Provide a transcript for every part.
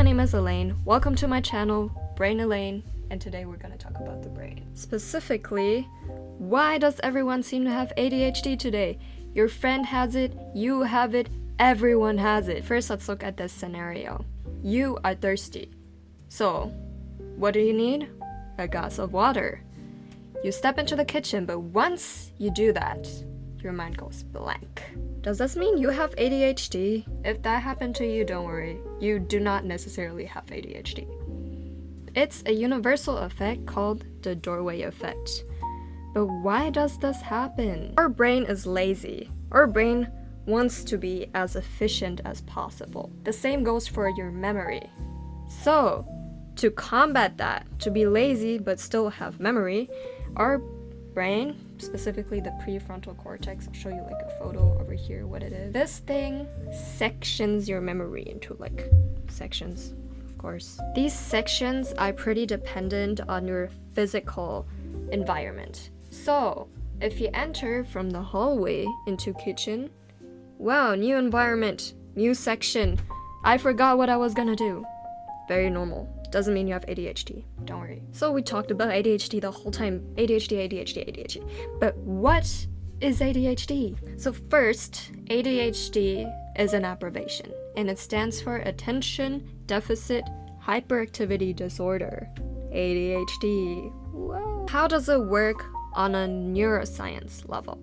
my name is Elaine. Welcome to my channel, Brain Elaine, and today we're gonna talk about the brain. Specifically, why does everyone seem to have ADHD today? Your friend has it, you have it, everyone has it. First, let's look at this scenario. You are thirsty. So, what do you need? A glass of water. You step into the kitchen, but once you do that, your mind goes blank. Does this mean you have ADHD? If that happened to you, don't worry. You do not necessarily have ADHD. It's a universal effect called the doorway effect. But why does this happen? Our brain is lazy. Our brain wants to be as efficient as possible. The same goes for your memory. So, to combat that, to be lazy but still have memory, our brain, specifically the prefrontal cortex, I'll show you like a photo over here what it is. This thing sections your memory into like sections, of course. These sections are pretty dependent on your physical environment. So, if you enter from the hallway into kitchen, wow, new environment, new section, I forgot what I was gonna do. Very normal. Doesn't mean you have ADHD. Don't worry. So we talked about ADHD the whole time. ADHD. But what is ADHD? So first, ADHD is an abbreviation, and it stands for Attention Deficit Hyperactivity Disorder. ADHD. Whoa. How does it work on a neuroscience level?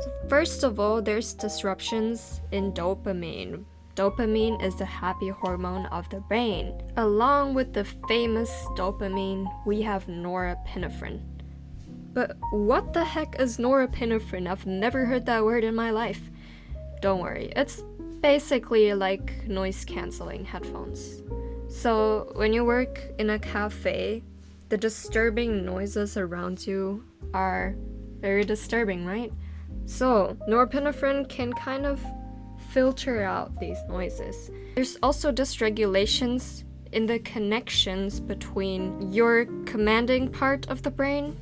So first of all, there's disruptions in dopamine. Dopamine is the happy hormone of the brain. Along with the famous dopamine, we have norepinephrine. But what the heck is norepinephrine? I've never heard that word in my life. Don't worry, it's basically like noise-canceling headphones. So when you work in a cafe, the disturbing noises around you are very disturbing, right? So norepinephrine can kind of filter out these noises. There's also dysregulations in the connections between your commanding part of the brain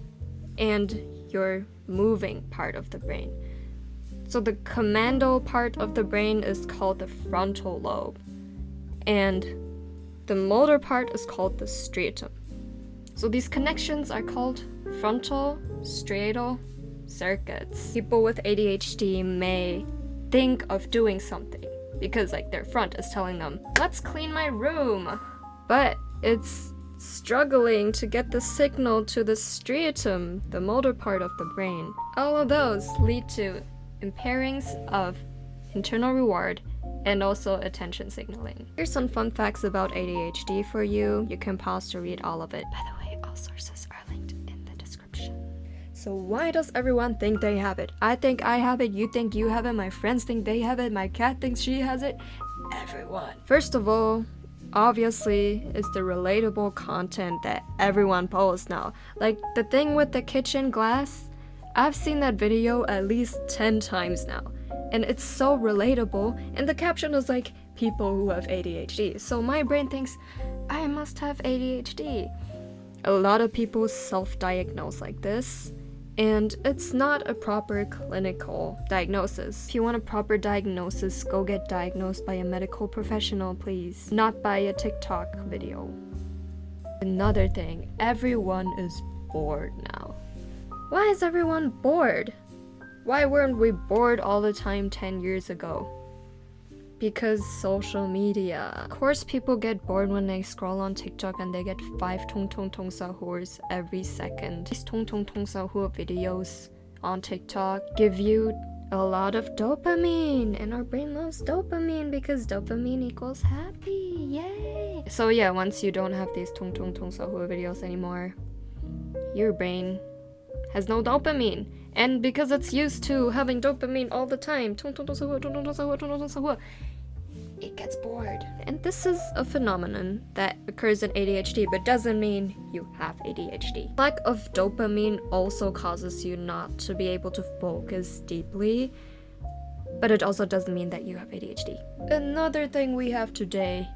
and your moving part of the brain. So the commando part of the brain is called the frontal lobe, and the motor part is called the striatum. So these connections are called frontal striatal circuits. People with ADHD may think of doing something because like their front is telling them, let's clean my room, but it's struggling to get the signal to the striatum, the motor part of the brain. All of those lead to impairings of internal reward and also attention signaling. Here's some fun facts about ADHD for you. You can pause to read all of it. By the way, all sources are linked in the description. So why does everyone think they have it? I think I have it, you think you have it, my friends think they have it, my cat thinks she has it, everyone. First of all, obviously, it's the relatable content that everyone posts now. Like the thing with the kitchen glass, I've seen that video at least 10 times now. And it's so relatable, and the caption is like, people who have ADHD. So my brain thinks, I must have ADHD. A lot of people self-diagnose like this, and it's not a proper clinical diagnosis. If you want a proper diagnosis, go get diagnosed by a medical professional, please. Not by a TikTok video. Another thing, everyone is bored now. Why is everyone bored? Why weren't we bored all the time 10 years ago? Because social media. Of course, people get bored when they scroll on TikTok and they get 5 tong tong tong sahurs every second. These tong tong tong sahur videos on TikTok give you a lot of dopamine, and our brain loves dopamine because dopamine equals happy. Yay! So yeah, once you don't have these tong tong tong sahur videos anymore, your brain has no dopamine. And because it's used to having dopamine all the time, it gets bored. And this is a phenomenon that occurs in ADHD, but doesn't mean you have ADHD. Lack of dopamine also causes you not to be able to focus deeply, but it also doesn't mean that you have ADHD. Another thing we have today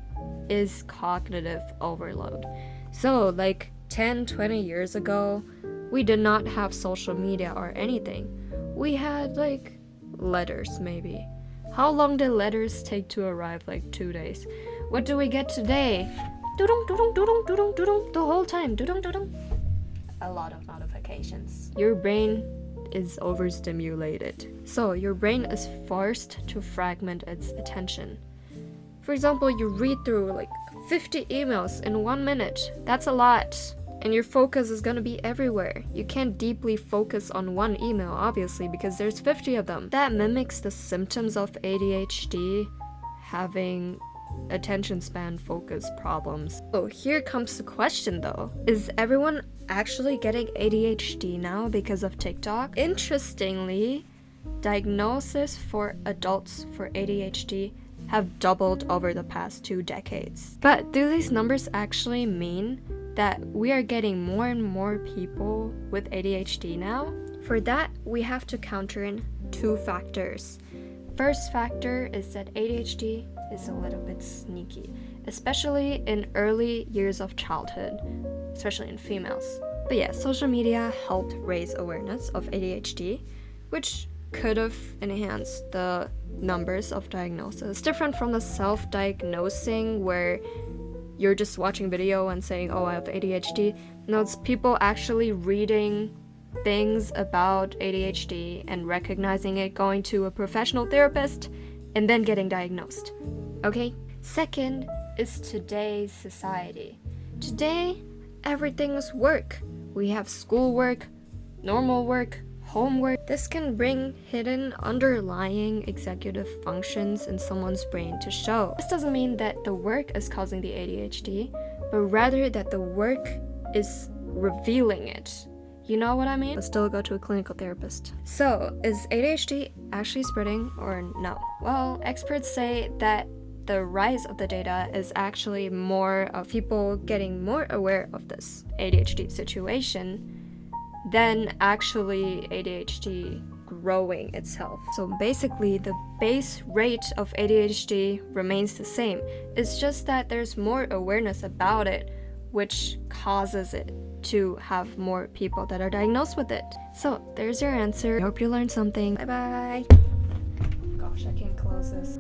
is cognitive overload. So like 10, 20 years ago, we did not have social media or anything. We had like letters maybe. How long did letters take to arrive? Like 2 days. What do we get today? Doo-dum, doo-dum, doo-dum, doo-dum, doo-dum, the whole time. Doo-dum, doo-dum. A lot of notifications. Your brain is overstimulated. So your brain is forced to fragment its attention. For example, you read through like 50 emails in 1 minute. That's a lot. And your focus is gonna be everywhere. You can't deeply focus on one email, obviously, because there's 50 of them. That mimics the symptoms of ADHD, having attention span focus problems. So here comes the question though. Is everyone actually getting ADHD now because of TikTok? Interestingly, diagnoses for adults for ADHD have doubled over the past 2 decades. But do these numbers actually mean that we are getting more and more people with ADHD now? For that, we have to counter in 2 factors. First factor is that ADHD is a little bit sneaky, especially in early years of childhood, especially in females. But yeah, social media helped raise awareness of ADHD, which could have enhanced the numbers of diagnoses. It's different from the self-diagnosing where you're just watching video and saying, oh, I have ADHD. No, it's people actually reading things about ADHD and recognizing it, going to a professional therapist, and then getting diagnosed. Okay? Second is today's society. Today, everything is work. We have schoolwork, normal work, homework. This can bring hidden underlying executive functions in someone's brain to show. This doesn't mean that the work is causing the ADHD, but rather that the work is revealing it. You know what I mean? But still go to a clinical therapist. So, is ADHD actually spreading or no? Well, experts say that the rise of the data is actually more of people getting more aware of this ADHD situation than actually ADHD growing itself. So basically, the base rate of ADHD remains the same. It's just that there's more awareness about it, which causes it to have more people that are diagnosed with it. So there's your answer. I hope you learned something. Bye bye. Gosh, I can't close this.